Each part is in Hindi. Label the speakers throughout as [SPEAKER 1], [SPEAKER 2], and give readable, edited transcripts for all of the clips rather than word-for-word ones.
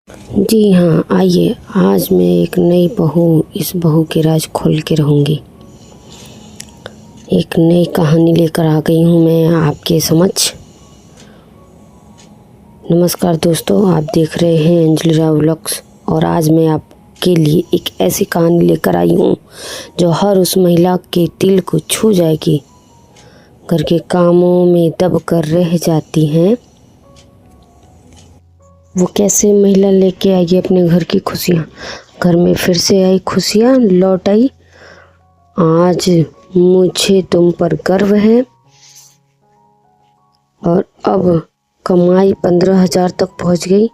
[SPEAKER 1] जी हाँ, आइए आज मैं एक नई बहू, इस बहू के राज खोल के रहूँगी। एक नई कहानी लेकर आ गई हूँ मैं आपके समक्ष। नमस्कार दोस्तों, आप देख रहे हैं अंजलि राव व्लॉग्स और आज मैं आपके लिए एक ऐसी कहानी लेकर आई हूँ जो हर उस महिला के दिल को छू जाएगी। घर के कामों में दब कर रह जाती हैं, वो कैसे महिला लेके आई अपने घर की खुशियाँ। घर में फिर से आई खुशियाँ, लौट आई। आज मुझे तुम पर गर्व है। और अब कमाई 15,000 तक पहुंच गई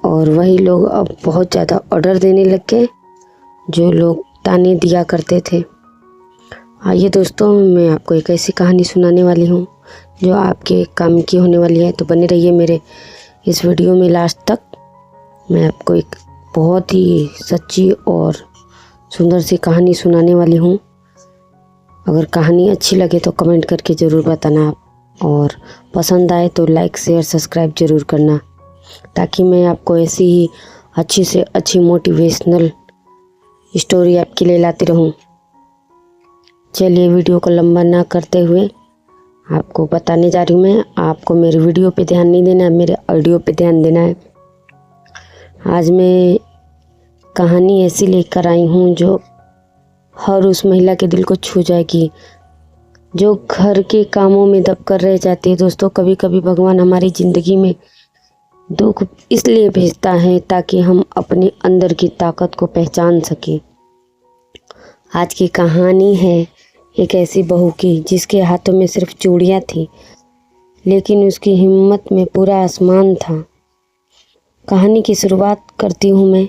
[SPEAKER 1] और वही लोग अब बहुत ज़्यादा ऑर्डर देने लग गए जो लोग ताने दिया करते थे। आइए दोस्तों, मैं आपको एक ऐसी कहानी सुनाने वाली हूँ जो आपके काम की होने वाली है। तो बने रहिए मेरे इस वीडियो में लास्ट तक। मैं आपको एक बहुत ही सच्ची और सुंदर सी कहानी सुनाने वाली हूँ। अगर कहानी अच्छी लगे तो कमेंट करके ज़रूर बताना आप, और पसंद आए तो लाइक शेयर सब्सक्राइब ज़रूर करना, ताकि मैं आपको ऐसी ही अच्छी से अच्छी मोटिवेशनल स्टोरी आपके लिए लाती रहूँ। चलिए वीडियो को लंबा ना करते हुए आपको बताने जा रही हूँ मैं। आपको मेरे वीडियो पे ध्यान नहीं देना है, मेरे ऑडियो पे ध्यान देना है। आज मैं कहानी ऐसी लेकर आई हूँ जो हर उस महिला के दिल को छू जाएगी जो घर के कामों में दब कर रह जाती है। दोस्तों, कभी कभी भगवान हमारी ज़िंदगी में दुख इसलिए भेजता है ताकि हम अपने अंदर की ताकत को पहचान सकें। आज की कहानी है एक ऐसी बहू की जिसके हाथों में सिर्फ चूड़ियाँ थी, लेकिन उसकी हिम्मत में पूरा आसमान था। कहानी की शुरुआत करती हूँ मैं।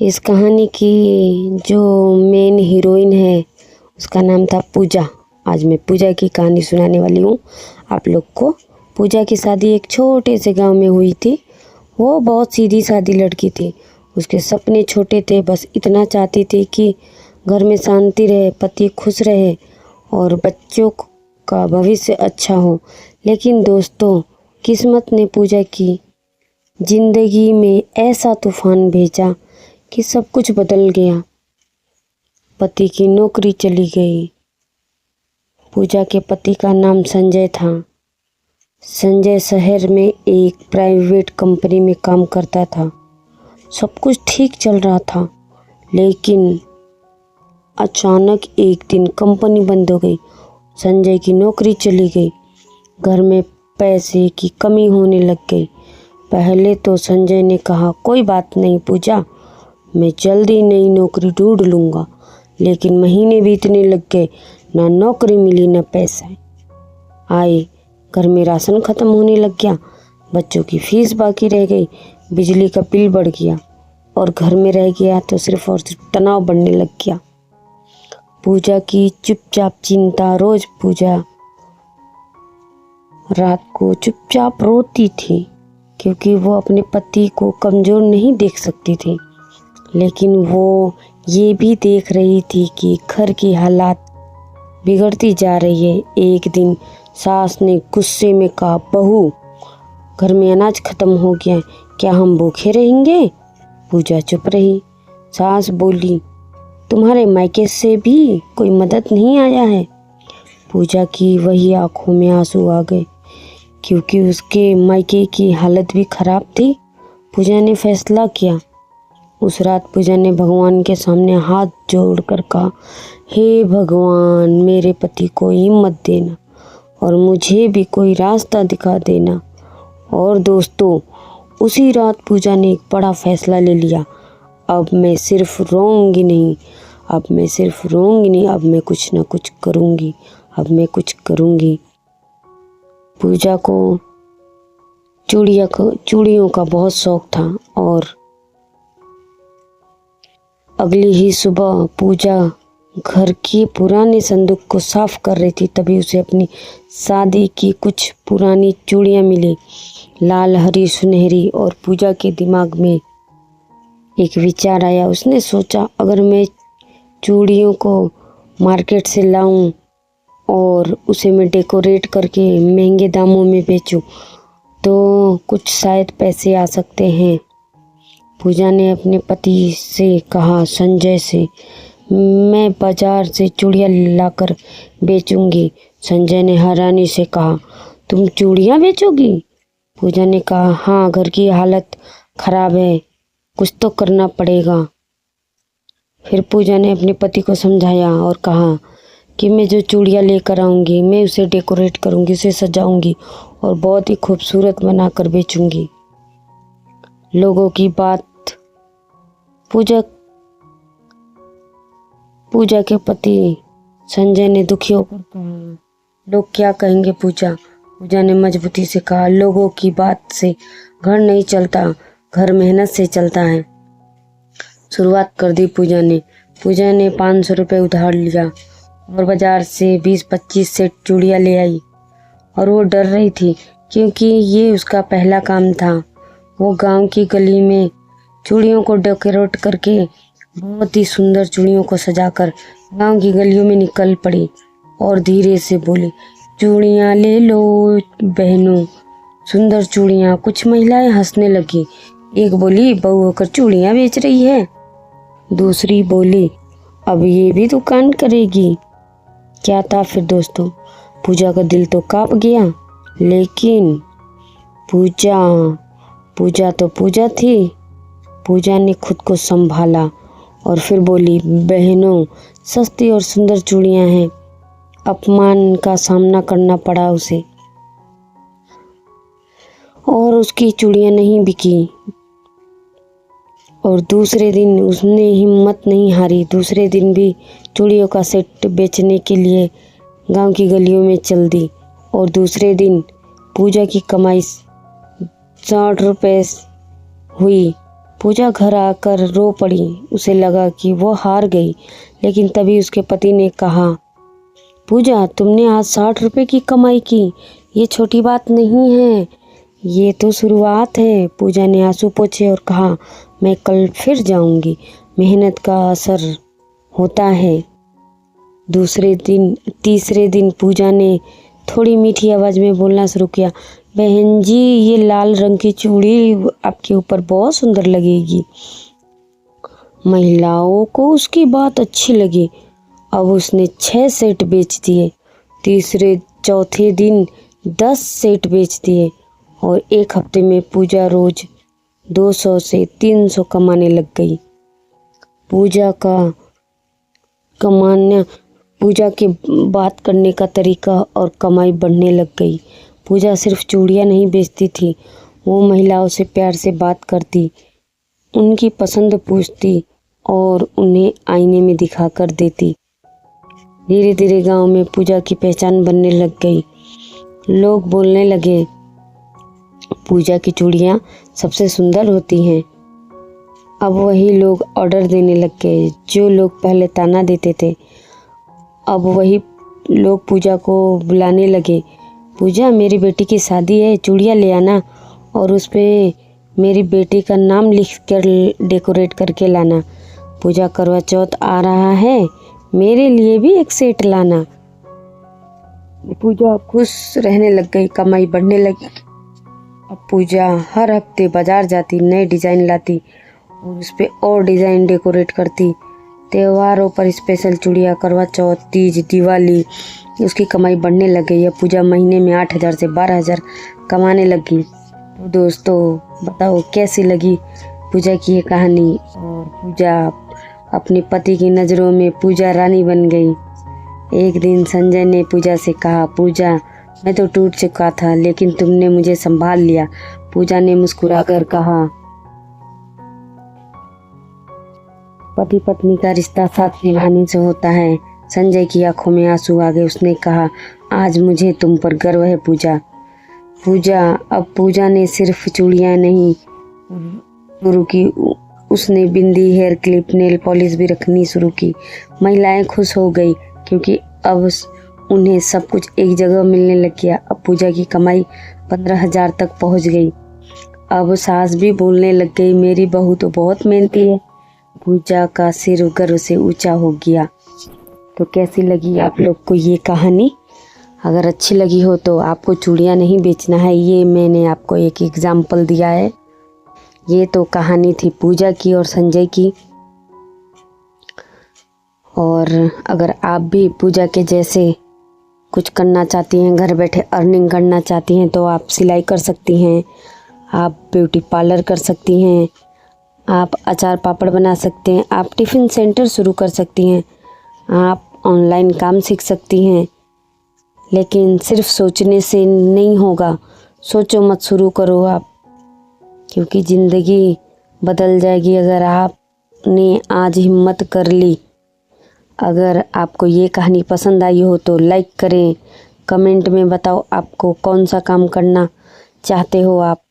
[SPEAKER 1] इस कहानी की जो मेन हीरोइन है उसका नाम था पूजा। आज मैं पूजा की कहानी सुनाने वाली हूँ आप लोग को। पूजा की शादी एक छोटे से गांव में हुई थी। वो बहुत सीधी सादी लड़की थी। उसके सपने छोटे थे, बस इतना चाहती थी कि घर में शांति रहे, पति खुश रहे और बच्चों का भविष्य अच्छा हो। लेकिन दोस्तों, किस्मत ने पूजा की जिंदगी में ऐसा तूफान भेजा कि सब कुछ बदल गया। पति की नौकरी चली गई। पूजा के पति का नाम संजय था। संजय शहर में एक प्राइवेट कंपनी में काम करता था। सब कुछ ठीक चल रहा था, लेकिन अचानक एक दिन कंपनी बंद हो गई। संजय की नौकरी चली गई। घर में पैसे की कमी होने लग गई। पहले तो संजय ने कहा, कोई बात नहीं पूजा, मैं जल्दी नई नौकरी ढूंढ लूँगा। लेकिन महीने बीतने लग गए, ना नौकरी मिली ना पैसा आए। घर में राशन ख़त्म होने लग गया, बच्चों की फीस बाकी रह गई, बिजली का बिल बढ़ गया और घर में रह गया तो सिर्फ और सिर्फ तनाव बढ़ने लग गया। पूजा की चुपचाप चिंता। रोज पूजा रात को चुपचाप रोती थी क्योंकि वो अपने पति को कमज़ोर नहीं देख सकती थी, लेकिन वो ये भी देख रही थी कि घर की हालात बिगड़ती जा रही है। एक दिन सास ने गुस्से में कहा, बहू, घर में अनाज खत्म हो गया है, क्या हम भूखे रहेंगे? पूजा चुप रही। सास बोली, तुम्हारे मायके से भी कोई मदद नहीं आया है? पूजा की वही आंखों में आंसू आ गए क्योंकि उसके मायके की हालत भी खराब थी। पूजा ने फैसला किया। उस रात पूजा ने भगवान के सामने हाथ जोड़कर कहा, हे भगवान, मेरे पति को हिम्मत देना और मुझे भी कोई रास्ता दिखा देना। और दोस्तों, उसी रात पूजा ने एक बड़ा फैसला ले लिया। अब मैं सिर्फ रोऊंगी नहीं, अब मैं सिर्फ रोऊंगी नहीं, अब मैं कुछ ना कुछ करूंगी, अब मैं कुछ करूंगी। पूजा को चूड़ियों का बहुत शौक था और अगली ही सुबह पूजा घर के पुराने संदूक को साफ कर रही थी, तभी उसे अपनी शादी की कुछ पुरानी चूड़ियाँ मिली, लाल, हरी, सुनहरी। और पूजा के दिमाग में एक विचार आया। उसने सोचा, अगर मैं चूड़ियों को मार्केट से लाऊं और उसे मैं डेकोरेट करके महंगे दामों में बेचूं तो कुछ शायद पैसे आ सकते हैं। पूजा ने अपने पति से कहा, संजय से, मैं बाजार से चूड़ियाँ लाकर बेचूंगी। संजय ने हैरानी से कहा, तुम चूड़ियाँ बेचोगी? पूजा ने कहा, हाँ, घर की हालत खराब है, कुछ तो करना पड़ेगा। फिर पूजा ने अपने पति को समझाया और कहा कि मैं जो चूड़ियाँ लेकर आऊँगी, मैं उसे डेकोरेट करूँगी, उसे सजाऊँगी और बहुत ही खूबसूरत बनाकर बेचूँगी। लोगों की बात पूजा के पति संजय ने दुखी होकर कहा, लोग क्या कहेंगे पूजा? पूजा ने मजबूती से कहा, लोगों की बात से घर नहीं चलता, घर मेहनत से चलता है। शुरुआत कर दी पूजा ने 500 रुपये उधार लिया और बाजार से 20-25 सेट चूड़ियाँ ले आई। और वो डर रही थी क्योंकि ये उसका पहला काम था। वो गांव की गली में चूड़ियों को डेकोरेट करके, बहुत ही सुंदर चूड़ियों को सजाकर गांव की गलियों में निकल पड़ी और धीरे से बोली, चूड़ियाँ ले लो बहनों, सुंदर चूड़ियाँ। कुछ महिलाएं हंसने लगी। एक बोली, बहू होकर चूड़ियाँ बेच रही है। दूसरी बोली, अब ये भी दुकान करेगी। क्या था फिर दोस्तों, पूजा का दिल तो कांप गया, लेकिन पूजा तो पूजा थी। पूजा ने खुद को संभाला और फिर बोली, बहनों, सस्ती और सुंदर चूड़ियाँ हैं। अपमान का सामना करना पड़ा उसे और उसकी चूड़ियाँ नहीं बिकी। और दूसरे दिन उसने हिम्मत नहीं हारी। दूसरे दिन भी चूड़ियों का सेट बेचने के लिए गांव की गलियों में चल दी। और दूसरे दिन पूजा की कमाई 60 रुपये हुई। पूजा घर आकर रो पड़ी। उसे लगा कि वो हार गई, लेकिन तभी उसके पति ने कहा, पूजा, तुमने आज 60 रुपये की कमाई की, ये छोटी बात नहीं है, ये तो शुरुआत है। पूजा ने आंसू पोंछे और कहा, मैं कल फिर जाऊंगी, मेहनत का असर होता है। तीसरे दिन पूजा ने थोड़ी मीठी आवाज़ में बोलना शुरू किया, बहन जी, ये लाल रंग की चूड़ी आपके ऊपर बहुत सुंदर लगेगी। महिलाओं को उसकी बात अच्छी लगी। अब उसने 6 सेट बेच दिए। चौथे दिन 10 सेट बेच दिए और एक हफ्ते में पूजा रोज 200 से 300 कमाने लग गई। पूजा के बात करने का तरीका और कमाई बढ़ने लग गई। पूजा सिर्फ चूड़ियाँ नहीं बेचती थी, वो महिलाओं से प्यार से बात करती, उनकी पसंद पूछती और उन्हें आईने में दिखा कर देती। धीरे धीरे गांव में पूजा की पहचान बनने लग गई। लोग बोलने लगे, पूजा की चूड़ियाँ सबसे सुंदर होती हैं। अब वही लोग ऑर्डर देने लग गए। जो लोग पहले ताना देते थे, अब वही लोग पूजा को बुलाने लगे। पूजा, मेरी बेटी की शादी है, चूड़ियाँ ले आना और उस पे मेरी बेटी का नाम लिख कर डेकोरेट करके लाना। पूजा, करवा चौथ आ रहा है, मेरे लिए भी एक सेट लाना। पूजा खुश रहने लग गई, कमाई बढ़ने लगी। अब पूजा हर हफ्ते बाजार जाती, नए डिज़ाइन लाती और उस पर और डिज़ाइन डेकोरेट करती। त्योहारों पर स्पेशल चूड़ियाँ, करवा चौथ, तीज, दिवाली, उसकी कमाई बढ़ने लग गई। अब पूजा महीने में 8,000 से 12,000 कमाने लगी। तो दोस्तों, बताओ कैसी लगी पूजा की ये कहानी। और पूजा अपने पति की नज़रों में पूजा रानी बन गई। एक दिन संजय ने पूजा से कहा, पूजा, मैं तो टूट चुका था, लेकिन तुमने मुझे संभाल लिया। पूजा ने मुस्कुराकर कहा, पति पत्नी का रिश्ता साथ निभाने से होता है। संजय की आंखों में आंसू आ गए। उसने कहा, आज मुझे तुम पर गर्व है पूजा। अब पूजा ने सिर्फ चूड़ियाँ नहीं शुरू की, उसने बिंदी, हेयर क्लिप, नेल पॉलिश भी रखनी शुरू की। महिलाएं खुश हो गई क्योंकि अब उन्हें सब कुछ एक जगह मिलने लग गया। अब पूजा की कमाई 15,000 तक पहुंच गई। अब सास भी बोलने लग गई, मेरी बहू तो बहुत मेहनती है। पूजा का सिर गर्व से ऊंचा हो गया। तो कैसी लगी आप लोग को ये कहानी? अगर अच्छी लगी हो तो आपको चूड़ियाँ नहीं बेचना है, ये मैंने आपको एक एग्जाम्पल दिया है। ये तो कहानी थी पूजा की और संजय की। और अगर आप भी पूजा के जैसे कुछ करना चाहती हैं, घर बैठे अर्निंग करना चाहती हैं, तो आप सिलाई कर सकती हैं, आप ब्यूटी पार्लर कर सकती हैं, आप अचार पापड़ बना सकते हैं, आप टिफ़िन सेंटर शुरू कर सकती हैं, आप ऑनलाइन काम सीख सकती हैं। लेकिन सिर्फ सोचने से नहीं होगा, सोचो मत, शुरू करो आप, क्योंकि ज़िंदगी बदल जाएगी अगर आपने आज हिम्मत कर ली। अगर आपको ये कहानी पसंद आई हो तो लाइक करें, कमेंट में बताओ आपको कौन सा काम करना चाहते हो। आप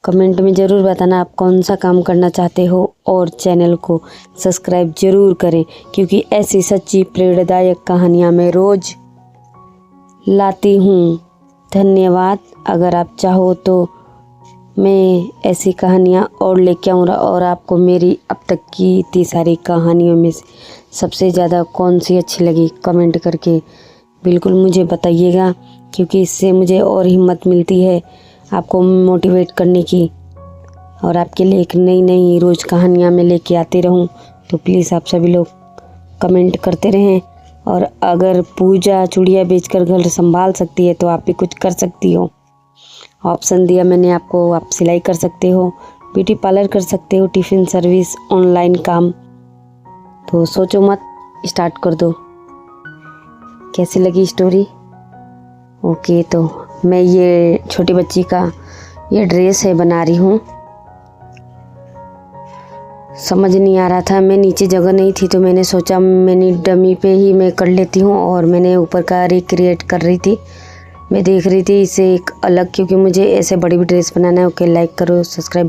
[SPEAKER 1] कमेंट में ज़रूर बताना आप कौन सा काम करना चाहते हो, और चैनल को सब्सक्राइब ज़रूर करें, क्योंकि ऐसी सच्ची प्रेरणादायक कहानियाँ मैं रोज़ लाती हूँ। धन्यवाद। अगर आप चाहो तो मैं ऐसी कहानियाँ और लेके आऊँ, और आपको मेरी अब तक की इतनी सारी कहानियों में से सबसे ज़्यादा कौन सी अच्छी लगी, कमेंट करके बिल्कुल मुझे बताइएगा, क्योंकि इससे मुझे और हिम्मत मिलती है आपको मोटिवेट करने की, और आपके लिए एक नई नई रोज़ कहानियाँ मैं लेके आती रहूँ। तो प्लीज़ आप सभी लोग कमेंट करते रहें। और अगर पूजा चूड़ियाँ बेचकर घर संभाल सकती है तो आप भी कुछ कर सकती हो। ऑप्शन दिया मैंने आपको, आप सिलाई कर सकते हो, ब्यूटी पार्लर कर सकते हो, टिफ़िन सर्विस, ऑनलाइन काम। तो सोचो मत, स्टार्ट कर दो। कैसी लगी स्टोरी? ओके, तो मैं ये छोटी बच्ची का ये ड्रेस है बना रही हूँ। समझ नहीं आ रहा था, मैं नीचे जगह नहीं थी तो मैंने सोचा मैंने डमी पे ही मैं कर लेती हूँ, और मैंने ऊपर का रिक्रिएट कर रही थी। मैं देख रही थी इसे एक अलग, क्योंकि मुझे ऐसे बड़ी भी ड्रेस बनाना है। ओके, लाइक करो, सब्सक्राइब।